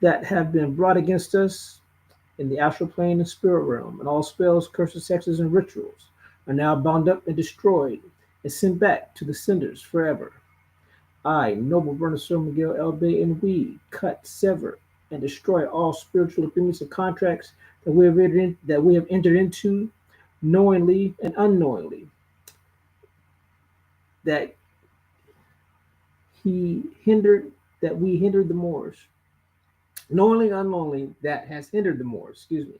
that have been brought against us in the astral plane and spirit realm, and all spells, curses, hexes, and rituals are now bound up and destroyed and sent back to the senders forever. I, noble Bernicer Miguel L. Bay, and we cut, sever, and destroy all spiritual agreements and contracts that we have entered into knowingly and unknowingly, that he hindered that we hindered the Moors. Knowingly and unknowingly that has hindered the Moors, excuse me,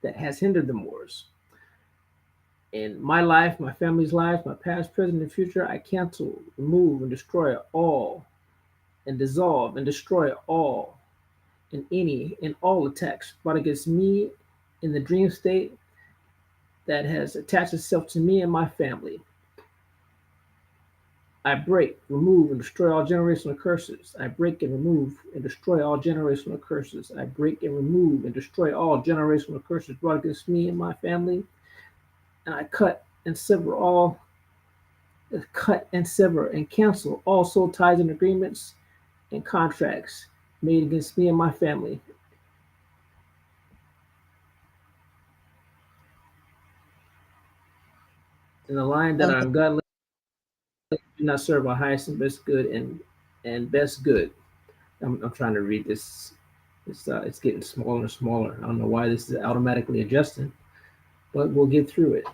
that has hindered the Moors. In my life, my family's life, my past, present, and future, I cancel, remove, and destroy all, and dissolve and destroy all and any and all attacks brought against me in the dream state that has attached itself to me and my family. I break, remove, and destroy all generational curses. I break and remove and destroy all generational curses. I break and remove and destroy all generational curses brought against me and my family. And I cut and sever and cancel all soul ties and agreements and contracts made against me and my family. In the line that are Okay. ungodly, do not serve our highest and best good and best good. I'm trying to read this. It's getting smaller and smaller. I don't know why this is automatically adjusting, but we'll get through it.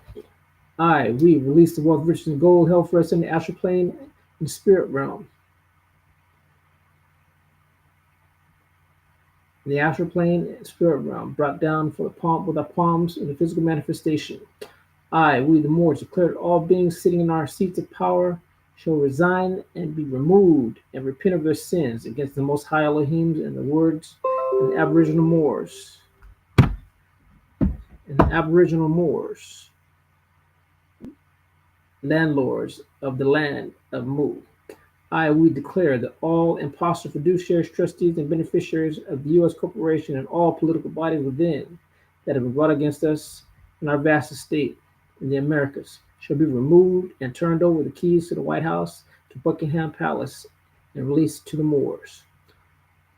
We release the wealth, riches, and gold, health, rest in the astral plane and spirit realm. In the astral plane and spirit realm, brought down for the palm with our palms in the physical manifestation. We the Moors, declare that all beings sitting in our seats of power shall resign and be removed and repent of their sins against the Most High Elohim and the words of the Aboriginal Moors. And the Aboriginal Moors, landlords of the land of Mu. We declare that all imposter fiduciaries, trustees, and beneficiaries of the U.S. corporation and all political bodies within that have been brought against us in our vast estate in the Americas shall be removed and turned over the keys to the White House, to Buckingham Palace, and released to the Moors.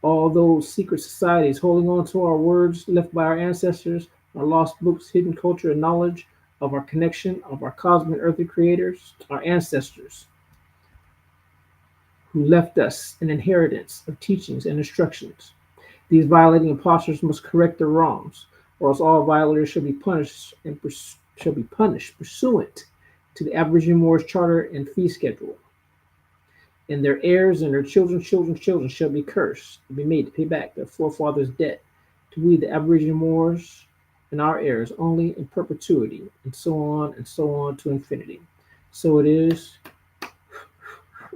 All those secret societies holding on to our words left by our ancestors, our lost books, hidden culture, and knowledge of our connection of our cosmic and earthly creators, our ancestors, who left us an inheritance of teachings and instructions. These violating impostors must correct their wrongs, or else all violators shall be punished pursuant to the Aboriginal Moors Charter and fee schedule. And their heirs and their children's children shall be cursed and be made to pay back their forefathers' debt to we the Aboriginal Moors and our heirs only in perpetuity, and so on to infinity. So it is,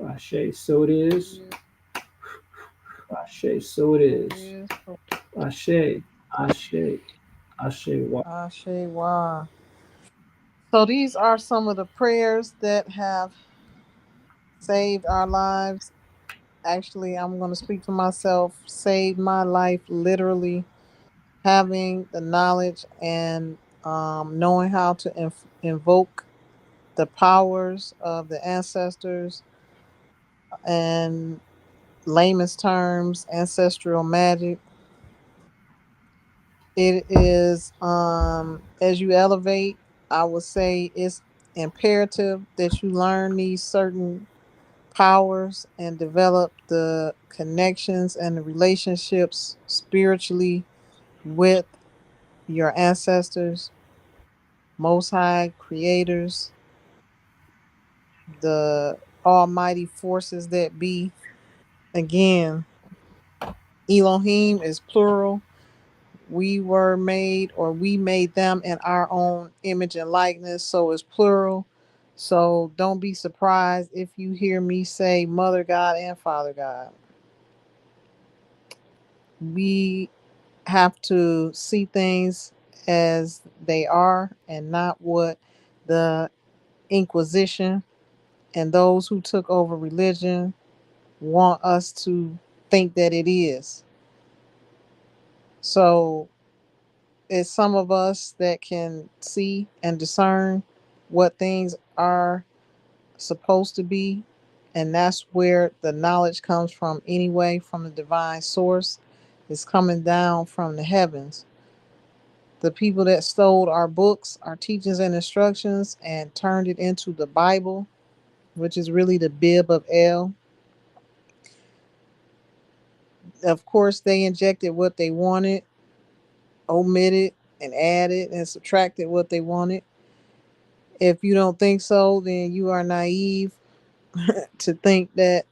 Ashe, so it is, Ashe, so it So it is. is. Ashe, Ashe, Ashe, wa. Ashe Wa. So these are some of the prayers that have saved our lives. Actually, I'm going to speak for myself. Saved my life literally. Having the knowledge and knowing how to invoke the powers of the ancestors and layman's terms, ancestral magic. It is as you elevate, I would say it's imperative that you learn these certain powers and develop the connections and the relationships spiritually with your ancestors, most high creators, the almighty forces that be. Again, Elohim is plural. We were made, or we made them in our own image and likeness, so it's plural. So don't be surprised if you hear me say Mother God and Father God. We have to see things as they are and not what the Inquisition and those who took over religion want us to think that it is. So it's some of us that can see and discern what things are supposed to be. And that's where the knowledge comes from anyway, from the divine source. is coming down from the heavens. The people that stole our books, our teachings and instructions, and turned it into the Bible, which is really the bib of El. Of course, they injected what they wanted, omitted and added and subtracted what they wanted. If you don't think so, then you are naive to think that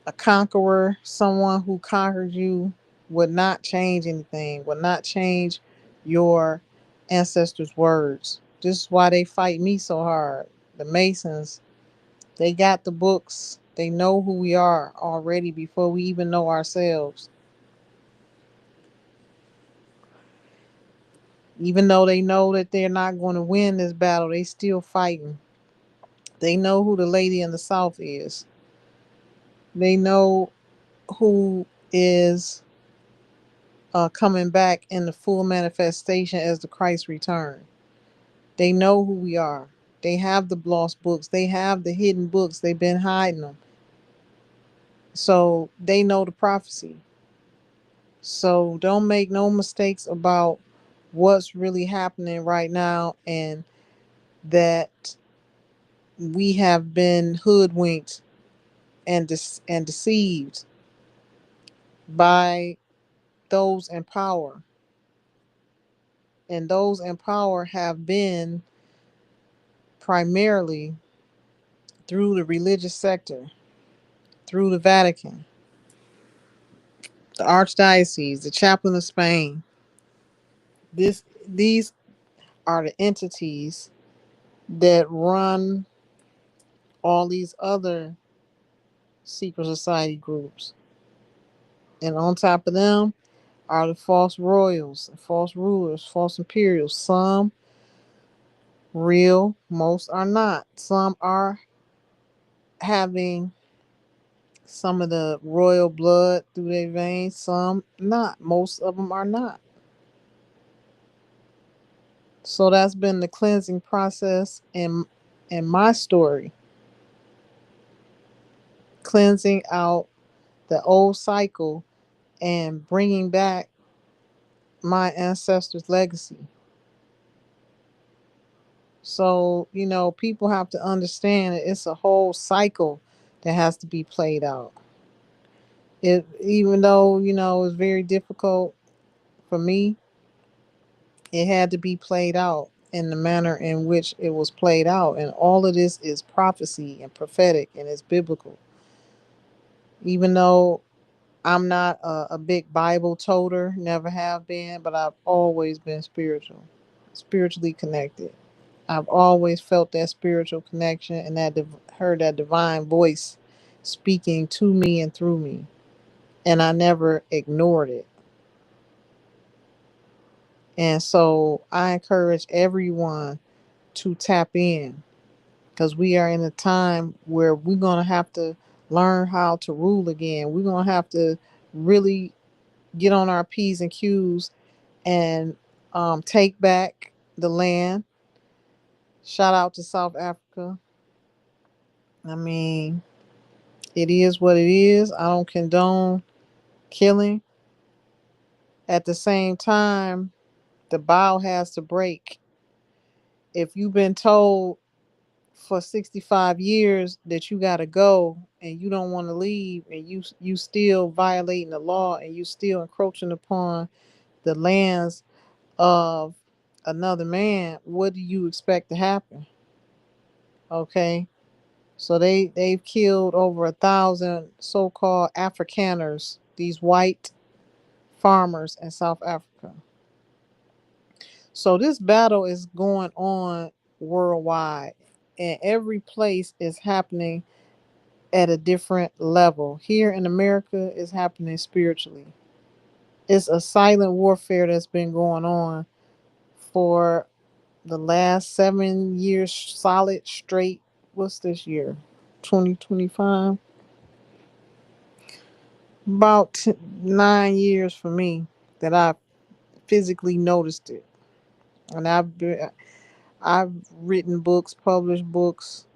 a conqueror, someone who conquered you, would not change anything, would not change your ancestors' words. This is why they fight me so hard. The Masons, they got the books. They know who we are already before we even know ourselves. Even though they know that they're not going to win this battle, they still fighting. They know who the lady in the South is. They know who is coming back in the full manifestation as the Christ return. They know who we are. They have the lost books. They have the hidden books. They've been hiding them. So they know the prophecy. So don't make no mistakes about what's really happening right now, and that we have been hoodwinked and and deceived by those in power. And those in power have been primarily through the religious sector, through the Vatican, the Archdiocese, the Chaplain of Spain. These are the entities that run all these other secret society groups. And on top of them are the false royals, false rulers, false imperials. Some real, most are not. Some are having some of the royal blood through their veins, some not. Most of them are not. So that's been the cleansing process in my story, cleansing out the old cycle and bringing back my ancestors' legacy. So, people have to understand that it's a whole cycle that has to be played out. It Even though, it's very difficult for me, it had to be played out in the manner in which it was played out. And all of this is prophecy and prophetic and it's biblical. Even though I'm not a big Bible toter, never have been, but I've always been spiritual, spiritually connected. I've always felt that spiritual connection and heard that divine voice speaking to me and through me. And I never ignored it. And so I encourage everyone to tap in, because we are in a time where we're going to have to learn how to rule again. We're going to have to really get on our P's and Q's and take back the land. Shout out to South Africa. I mean, it is what it is. I don't condone killing. At the same time, the bow has to break. If you've been told for 65 years that you got to go and you don't want to leave, and you still violating the law and you still encroaching upon the lands of another man, what do you expect to happen? Okay, so they've killed over 1,000 so-called Afrikaners, these white farmers in South Africa. So this battle is going on worldwide, and every place is happening at a different level. Here in America, it's happening spiritually. It's a silent warfare that's been going on for the last 7 years solid straight. What's this year? 2025? About 9 years for me that I physically noticed it. And I've written books, published books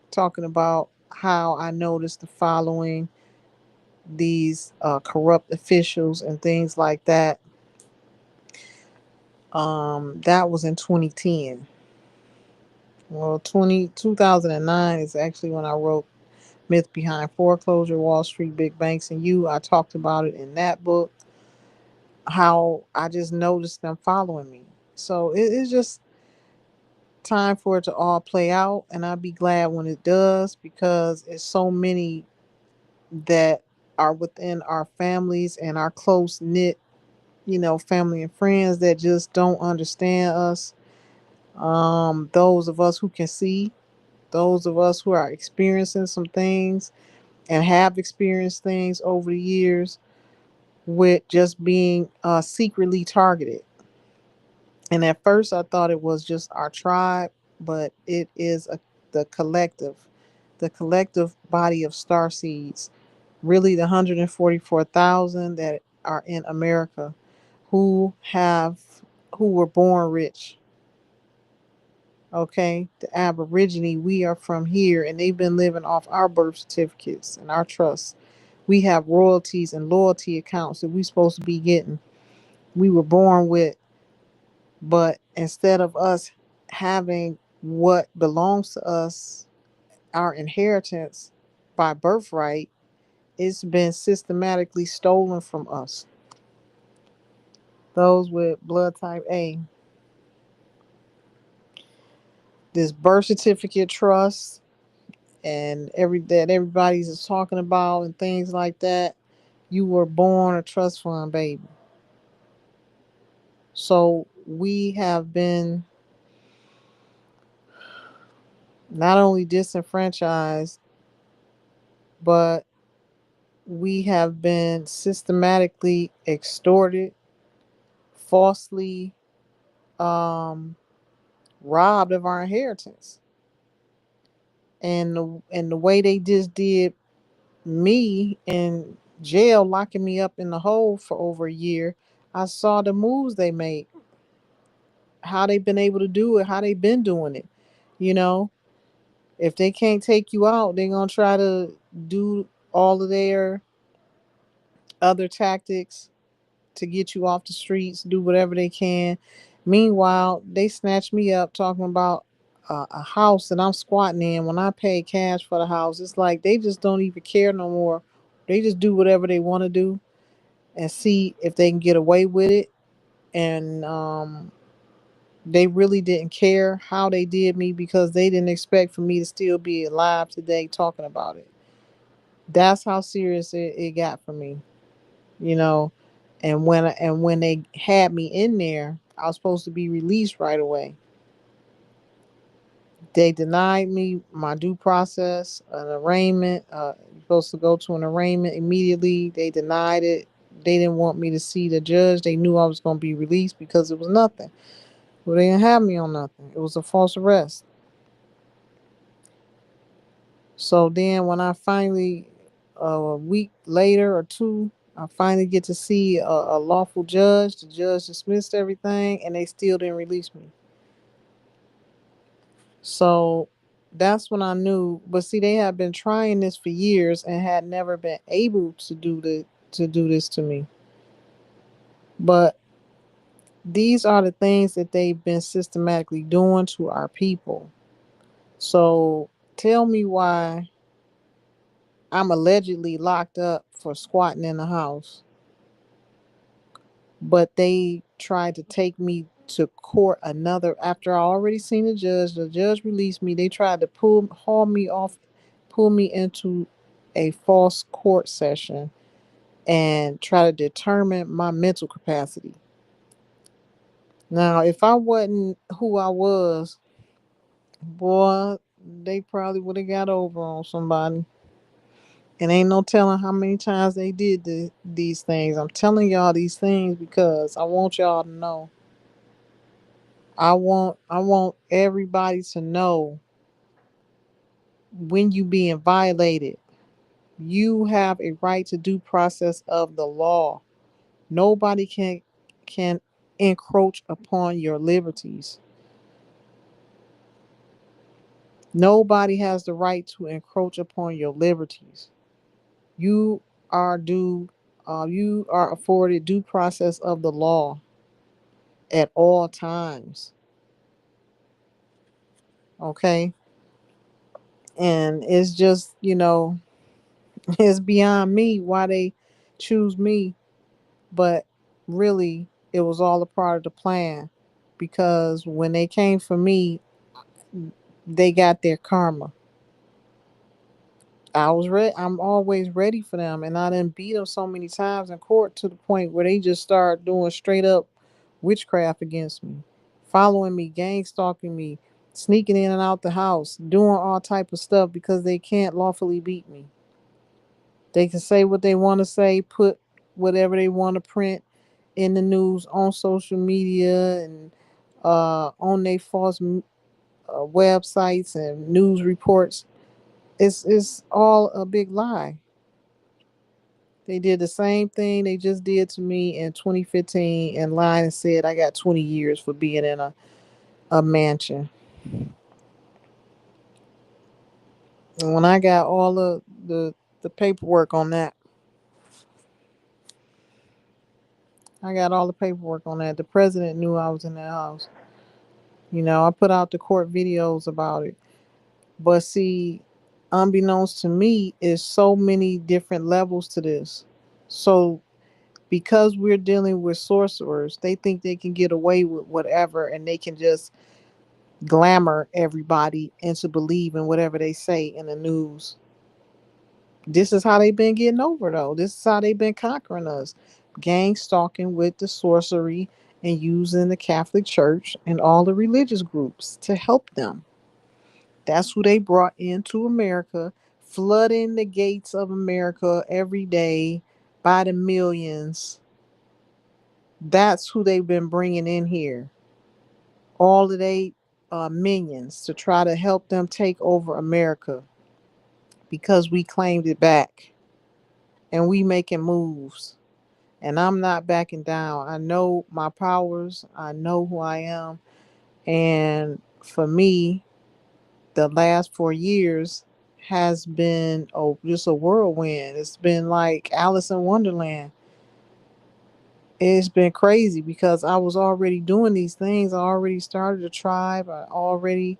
talking about how I noticed the following these corrupt officials and things like that. That was in 2010. Well, 2009 is actually when I wrote Myth Behind Foreclosure, Wall Street, Big Banks, and You. I talked about it in that book, how I just noticed them following me. So it's just time for it to all play out, and I'll be glad when it does because it's so many that are within our families and our close knit, family and friends that just don't understand us. Those of us who can see, those of us who are experiencing some things and have experienced things over the years with just being secretly targeted. And at first, I thought it was just our tribe, but it is the the collective body of star seeds, really the 144,000 that are in America who have who were born rich. Okay, the Aborigine, we are from here, and they've been living off our birth certificates and our trusts. We have royalties and loyalty accounts that we're supposed to be getting. We were born with, but instead of us having what belongs to us, our inheritance by birthright, it's been systematically stolen from us. Those with blood type A, this birth certificate trust and everybody's is talking about and things like that. You were born a trust fund baby. So we have been not only disenfranchised, but we have been systematically extorted, falsely um, robbed of our inheritance. And the way they just did me in jail, locking me up in the hole for over a year, I saw the moves they made, how they've been able to do it, how they've been doing it. You know, if they can't take you out, they're gonna try to do all of their other tactics to get you off the streets, do whatever they can. Meanwhile, they snatch me up talking about a house that I'm squatting in when I pay cash for the house. It's like they just don't even care no more. They just do whatever they want to do and see if they can get away with it. And they really didn't care how they did me because they didn't expect for me to still be alive today talking about it. That's how serious it got for me, you know. And when they had me in there, I was supposed to be released right away. They denied me my due process, an arraignment. You're supposed to go to an arraignment immediately. They denied it. They didn't want me to see the judge. They knew I was going to be released because it was nothing. Well, they didn't have me on nothing. It was a false arrest. So then, when I finally, a week later or two, I finally get to see a lawful judge. The judge dismissed everything, and they still didn't release me. So that's when I knew. But see, they had been trying this for years and had never been able to do this to me. But these are the things that they've been systematically doing to our people. So tell me why I'm allegedly locked up for squatting in the house, but they tried to take me to court another after I already seen the judge. The judge released me. They tried to pull me into a false court session and try to determine my mental capacity. Now, if I wasn't who I was, boy, they probably would have got over on somebody. And ain't no telling how many times they did these things. I'm telling y'all these things because I want y'all to know. I want everybody to know when you being violated, you have a right to due process of the law. Nobody can encroach upon your liberties. Nobody has the right to encroach upon your liberties. You are due, you are afforded due process of the law at all times. Okay, and it's just, it's beyond me why they choose me, but really it was all a part of the plan, because when they came for me, they got their karma. I was ready. I'm always ready for them, and I didn't beat them so many times in court to the point where they just start doing straight up witchcraft against me, following me, gang stalking me, sneaking in and out the house, doing all type of stuff because they can't lawfully beat me. They can say what they want to say, put whatever they want to print in the news, on social media, and on their false websites and news reports. It's all a big lie. They did the same thing they just did to me in 2015 and lied and said I got 20 years for being in a mansion. And when I got all the paperwork on that, I got all the paperwork on that. The president knew I was in that house. I put out the court videos about it. But see, unbeknownst to me, is so many different levels to this. So because we're dealing with sorcerers, they think they can get away with whatever, and they can just glamour everybody into believing whatever they say in the news. This is how they've been getting over, though. This is how they've been conquering us. Gang stalking with the sorcery and using the Catholic Church and all the religious groups to help them. That's who they brought into America, flooding the gates of America every day by the millions. That's who they've been bringing in here. All of they minions to try to help them take over America because we claimed it back, and we making moves. And I'm not backing down. I know my powers. I know who I am. And for me, the last 4 years has been just a whirlwind. It's been like Alice in Wonderland. It's been crazy because I was already doing these things. I already started a tribe. I already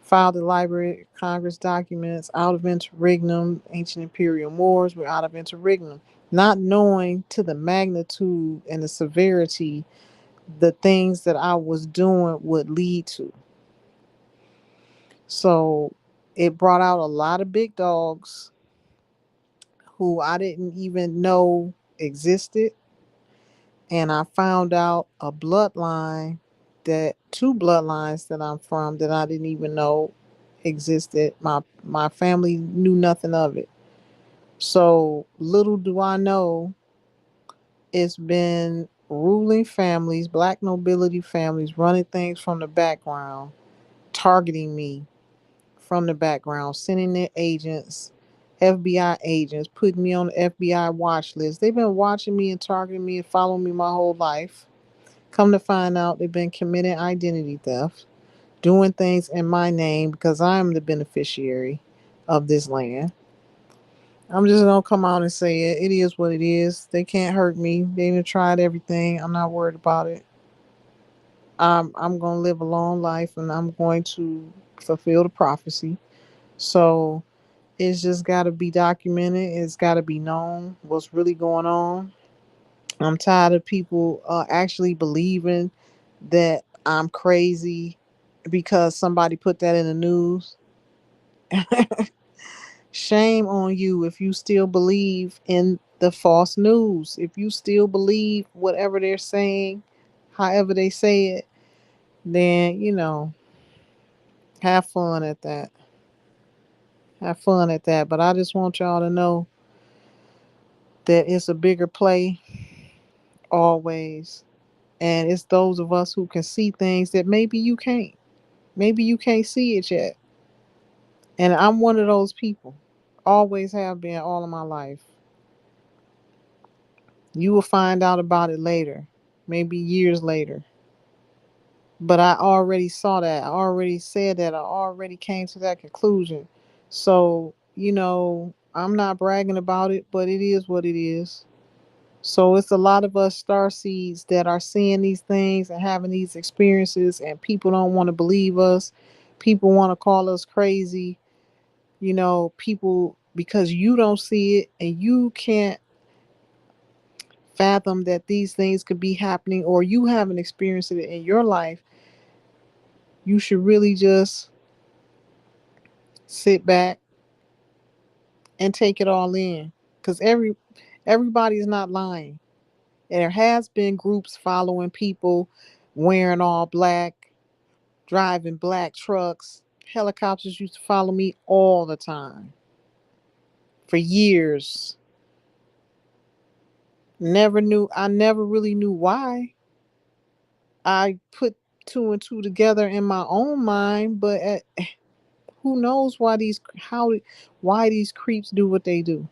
filed the Library of Congress documents out of interregnum. Ancient imperial wars were out of interregnum, not knowing to the magnitude and the severity the things that I was doing would lead to. So it brought out a lot of big dogs who I didn't even know existed. And I found out a bloodline, that two bloodlines that I'm from, that I didn't even know existed. My family knew nothing of it. So little do I know, it's been ruling families, black nobility families, running things from the background, targeting me from the background, sending their agents, FBI agents, putting me on the FBI watch list. They've been watching me and targeting me and following me my whole life. Come to find out, they've been committing identity theft, doing things in my name because I'm the beneficiary of this land. I'm just gonna come out and say it. It is what it is. They can't hurt me. They've tried everything. I'm not worried about it. I'm gonna live a long life, and I'm going to fulfill the prophecy. So it's just got to be documented. It's got to be known what's really going on. I'm tired of people actually believing that I'm crazy because somebody put that in the news. Shame on you if you still believe in the false news. If you still believe whatever they're saying, however they say it, then, have fun at that. Have fun at that. But I just want y'all to know that it's a bigger play always. And it's those of us who can see things that maybe you can't. Maybe you can't see it yet. And I'm one of those people. Always have been all of my life. You will find out about it later, maybe years later. But I already saw that. I already said that. I already came to that conclusion. So, I'm not bragging about it, but it is what it is. So it's a lot of us star seeds that are seeing these things and having these experiences, and people don't want to believe us. People want to call us crazy. People, because you don't see it and you can't fathom that these things could be happening, or you haven't experienced it in your life, you should really just sit back and take it all in, because everybody is not lying. There has been groups following people wearing all black, driving black trucks. Helicopters used to follow me all the time for years. I never really knew why. I put two and two together in my own mind, but who knows why these creeps do what they do.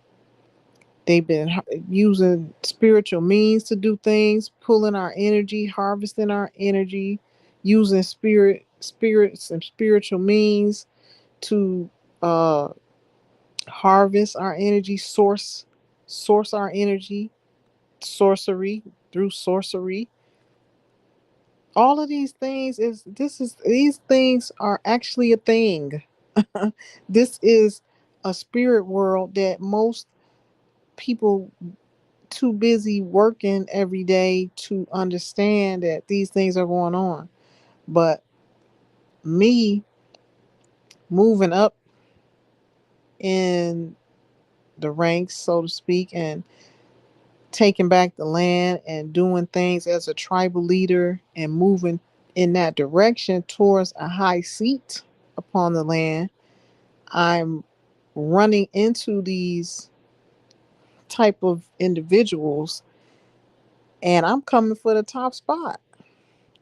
They've been using spiritual means to do things, pulling our energy, harvesting our energy, using spirits and spiritual means to uh harvest our energy, source our energy, sorcery, through sorcery. All of these things these things are actually a thing. This is a spirit world that most people too busy working every day to understand that these things are going on. But me moving up in the ranks, so to speak, and taking back the land and doing things as a tribal leader and moving in that direction towards a high seat upon the land, I'm running into these type of individuals, and I'm coming for the top spot.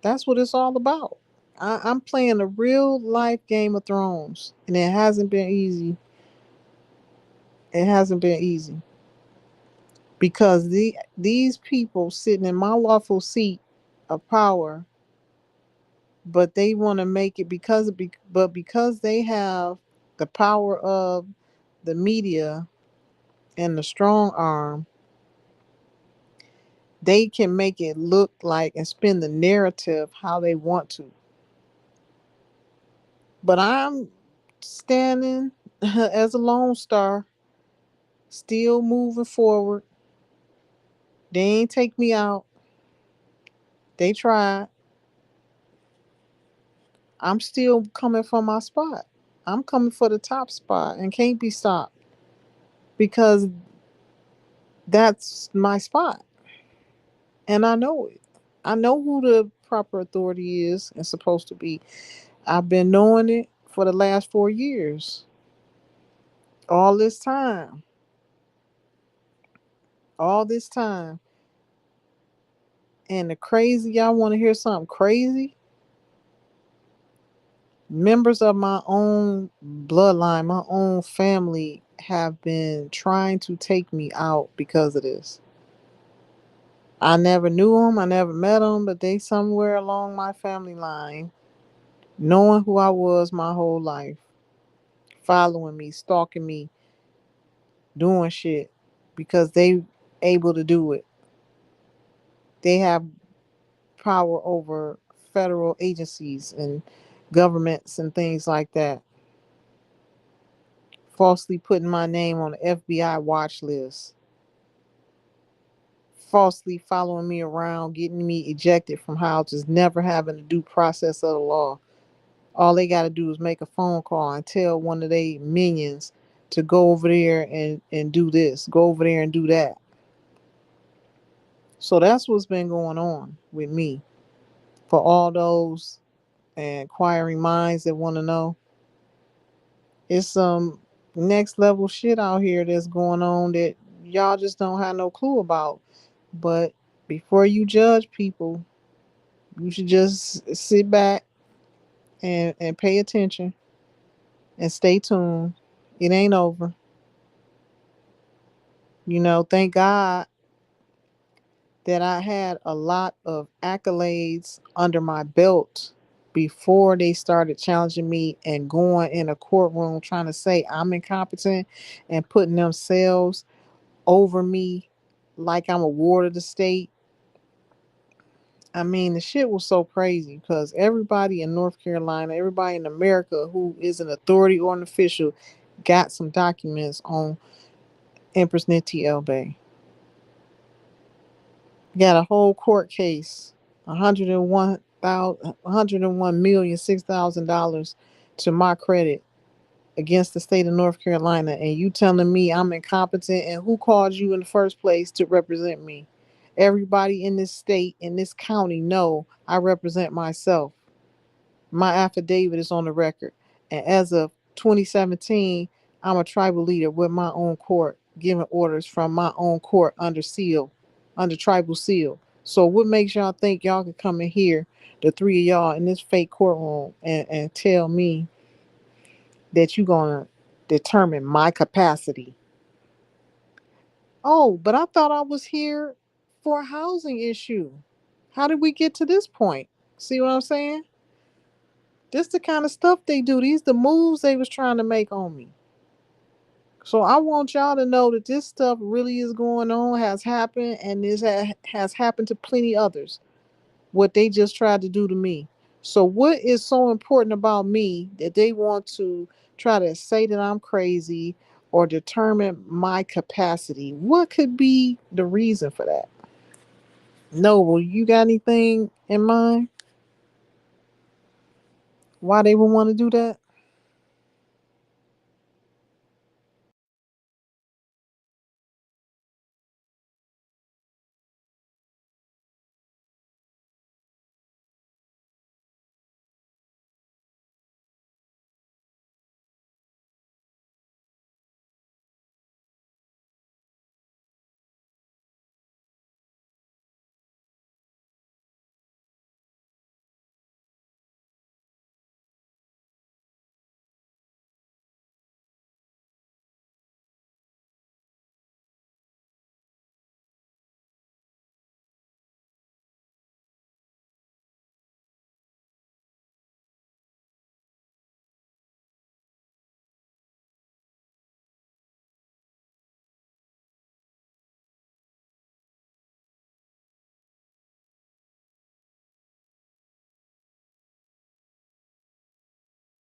That's what it's all about. I'm playing a real life Game of Thrones, and it hasn't been easy. It hasn't been easy because these people sitting in my lawful seat of power, but they want to make it but because they have the power of the media and the strong arm, they can make it look like and spin the narrative how they want to. But I'm standing as a lone star, still moving forward. They ain't take me out. They tried. I'm still coming for my spot. I'm coming for the top spot and can't be stopped because that's my spot. And I know it. I know who the proper authority is and supposed to be. I've been knowing it for the last 4 years. All this time. All this time. And the crazy, y'all want to hear something crazy? Members of my own bloodline, my own family, have been trying to take me out because of this. I never knew them, I never met them, but they somewhere along my family line, knowing who I was my whole life, following me, stalking me, doing shit because they able to do it. They have power over federal agencies and governments and things like that. Falsely putting my name on the FBI watch list, falsely following me around, getting me ejected from houses, never having a due process of the law. All they got to do is make a phone call and tell one of their minions to go over there and do this, go over there and do that. So that's what's been going on with me. For all those inquiring minds that want to know, it's some next level shit out here that's going on that y'all just don't have no clue about. But before you judge people, you should just sit back and pay attention and stay tuned. It ain't over. Thank God that I had a lot of accolades under my belt before they started challenging me and going in a courtroom trying to say I'm incompetent and putting themselves over me like I'm a ward of the state. I mean, the shit was so crazy because everybody in North Carolina, everybody in America who is an authority or an official got some documents on Empress Niti Elbe. Got a whole court case, 101,006,000 to my credit against the state of North Carolina, and you telling me I'm incompetent, and who called you in the first place to represent me? Everybody in this state, in this county, know I represent myself. My affidavit is on the record. And as of 2017, I'm a tribal leader with my own court, giving orders from my own court under seal, under tribal seal. So what makes y'all think y'all can come in here, the three of y'all in this fake courtroom, and tell me that you're gonna determine my capacity? Oh, but I thought I was here for a housing issue. How did we get to this point? See what I'm saying? This the kind of stuff they do. These the moves they was trying to make on me. So I want y'all to know that this stuff really is going on, has happened, and this has happened to plenty others. What they just tried to do to me. So what is so important about me that they want to try to say that I'm crazy or determine my capacity? What could be the reason for that? Noble, you got anything in mind? Why they would want to do that?